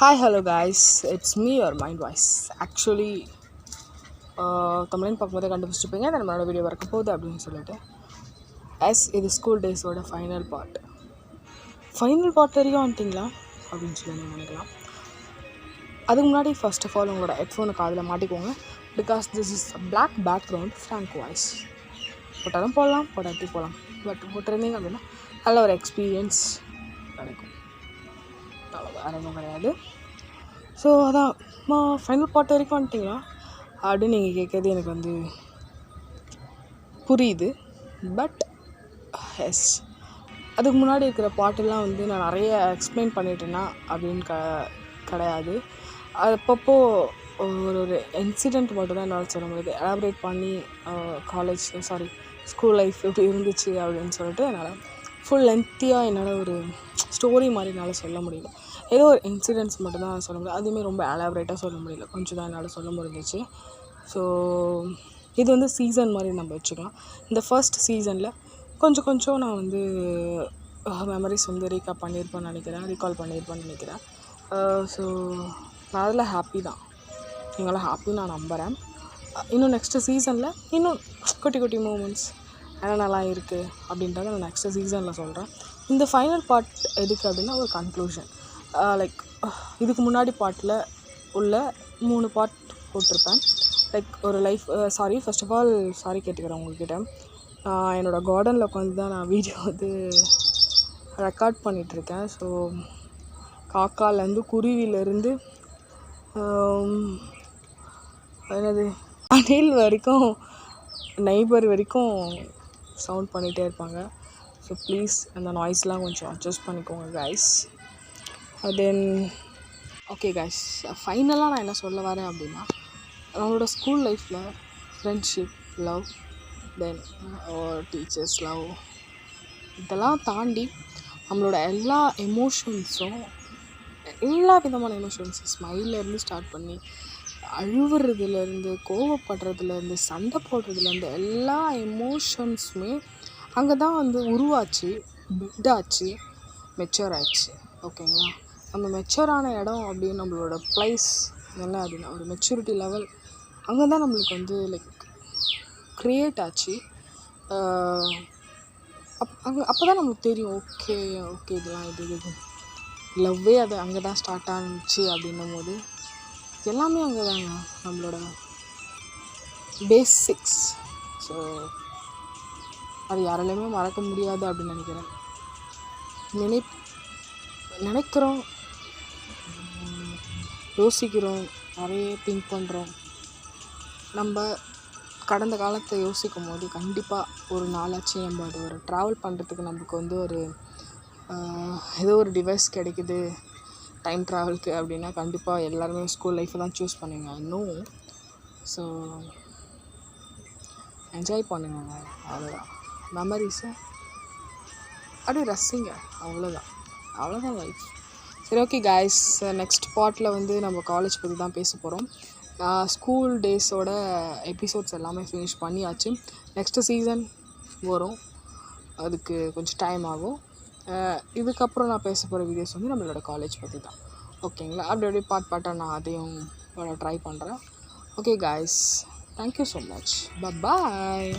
Hi, hello guys. It's me, your mind voice. Actually, தமிழின் பார்க்கும்போதே கண்டுபிடிச்சிருப்பீங்க நம்மளோட வீடியோ வரக்க போகுது அப்படின்னு சொல்லிட்டு இது ஸ்கூல் டேஸோட ஃபைனல் பார்ட் வரைக்கும் வந்துட்டிங்களா அப்படின்னு சொல்லி நீங்கள் நினைக்கலாம். அதுக்கு முன்னாடி ஃபர்ஸ்ட் ஆஃப் ஆல் உங்களோட ஹெட்ஃபோனை காதில் மாட்டிக்கோங்க. Because this is black background frank voice. போட்டாலும் போடலாம், போட்டாட்டி போகலாம். பட் போட்டிருந்தீங்க அப்படின்னா நல்ல ஒரு எக்ஸ்பீரியன்ஸ் கிடைக்கும். வேறு எதுவும் கிடையாது. ஸோ அதான் ஃபைனல் பார்ட் வரைக்கும் வந்துட்டிங்களா அப்படின்னு நீங்கள் கேட்குறது எனக்கு வந்து புரியுது. பட் எஸ், அதுக்கு முன்னாடி இருக்கிற பாட்டெல்லாம் வந்து நான் நிறைய எக்ஸ்பிளைன் பண்ணிட்டேன்னா அப்படின்னு கிடையாது. அது அப்பப்போ ஒரு இன்சிடெண்ட் மட்டும் தான் என்னால் சொல்ல முடியுது. எலாபரேட் பண்ணி ஸ்கூல் லைஃப் எப்படி இருந்துச்சு அப்படின்னு சொல்லிட்டு என்னால் ஃபுல் லென்த்தியாக என்னால் ஒரு ஸ்டோரி மாதிரி என்னால் சொல்ல முடியல. ஏதோ ஒரு இன்சிடென்ட்ஸ் மட்டும்தான் சொல்ல முடியும். அதுவுமே ரொம்ப எலாபரேட்டாக சொல்ல முடியல, கொஞ்சம் தான் என்னால் சொல்ல முடிஞ்சிச்சு. ஸோ இது வந்து சீசன் மாதிரி நம்ம வச்சுக்கலாம். இந்த ஃபர்ஸ்ட் சீசனில் கொஞ்சம் நான் வந்து மெமரிஸ் வந்து ரீகால் பண்ணியிருப்பேன்னு நினைக்கிறேன். ஸோ நான் அதில் ஹாப்பி தான். நீங்களாம் ஹாப்பி நான் நம்புகிறேன். இன்னும் நெக்ஸ்ட்டு சீசனில் இன்னும் குட்டி மூமெண்ட்ஸ் என்னென்னலாம் இருக்குது அப்படின்றத நான் நெக்ஸ்ட்டு சீசனில் சொல்கிறேன். இந்த ஃபைனல் பார்ட் எதுக்கு அப்படின்னா ஒரு கன்க்ளூஷன். லைக் இதுக்கு முன்னாடி பார்ட்டில் உள்ள 3 பார்ட் போட்டிருப்பேன். லைக் ஒரு life first of all sorry கேட்டுக்கிறேன் உங்கள்கிட்ட. என்னோடய கார்டனில் உட்காந்து தான் நான் வீடியோ வந்து ரெக்கார்ட் பண்ணிகிட்ருக்கேன். ஸோ காக்காலேருந்து குருவிலேருந்து அணில் வரைக்கும் நெய்பர் வரைக்கும் சவுண்ட் பண்ணிகிட்டே இருப்பாங்க. ஸோ ப்ளீஸ் அந்த நாய்ஸ்லாம் கொஞ்சம் அட்ஜஸ்ட் பண்ணிக்கோங்க கைஸ். தென் ஓகே கைஸ், ஃபைனலாக நான் என்ன சொல்ல வரேன் அப்படின்னா, நம்மளோட ஸ்கூல் லைஃப்பில் ஃப்ரெண்ட்ஷிப், லவ், தென் டீச்சர்ஸ் லவ், இதெல்லாம் தாண்டி நம்மளோட எல்லா விதமான எமோஷன்ஸும் ஸ்மைல்லேருந்து ஸ்டார்ட் பண்ணி அழுவுறதுலேருந்து, கோவப்படுறதுலேருந்து, சண்டை போடுறதுலேருந்து எல்லா எமோஷன்ஸுமே அங்கே தான் வந்து உருவாச்சு, பில்டாச்சு, மெச்சூர் ஆச்சு. ஓகேங்களா? நம்ம மெச்சூரான இடம் அப்படின்னு நம்மளோட ப்ளேஸ் என்ன அப்படின்னா ஒரு மெச்சூரிட்டி லெவல் அங்கே தான் நம்மளுக்கு வந்து லைக் க்ரியேட் ஆச்சு. அப்போ தான் நம்மளுக்கு தெரியும் ஓகே இதெல்லாம் இது லவ்வே அது அங்கே தான் ஸ்டார்ட் ஆனிச்சு அப்படின்னும் போது எல்லாமே அங்கே தாங்க நம்மளோட பேசிக்ஸ். ஸோ அது யாராலையுமே மறக்க முடியாது அப்படின்னு நினைக்கிறேன். நினைக்கிறோம், யோசிக்கிறோம், நிறைய திங்க் பண்ணுறோம். நம்ம கடந்த காலத்தை யோசிக்கும் போது கண்டிப்பாக ஒரு நாளாச்சு நம்ம அது ஒரு ட்ராவல் பண்ணுறதுக்கு நமக்கு வந்து ஒரு ஏதோ ஒரு டிவைஸ் கிடைக்குது டைம் ட்ராவலுக்கு அப்படின்னா கண்டிப்பாக எல்லாருமே ஸ்கூல் லைஃப்பை தான் சூஸ் பண்ணுவீங்க இன்னும். ஸோ என்ஜாய் பண்ணுங்க, அவ்வளோதான். மெமரிஸை அப்படியே ரசிங்க, அவ்வளோதான் லைஃப். சரி, ஓகே காய்ஸ், நெக்ஸ்ட் பார்ட்டில் வந்து நம்ம காலேஜ் பற்றி தான் பேச போகிறோம். ஸ்கூல் டேஸோட எபிசோட்ஸ் எல்லாமே ஃபினிஷ் பண்ணியாச்சு. நெக்ஸ்ட்டு சீசன் வரும், அதுக்கு கொஞ்சம் டைம் ஆகும். இதுக்கப்புறம் நான் பேச போகிற வீடியோஸ் வந்து நம்மளோட காலேஜ் பற்றி தான். ஓகேங்களா? அப்படியே பார்ட்டாக நான் அதையும் ட்ரை பண்ணுறேன். Okay guys, thank you so much. பாய்.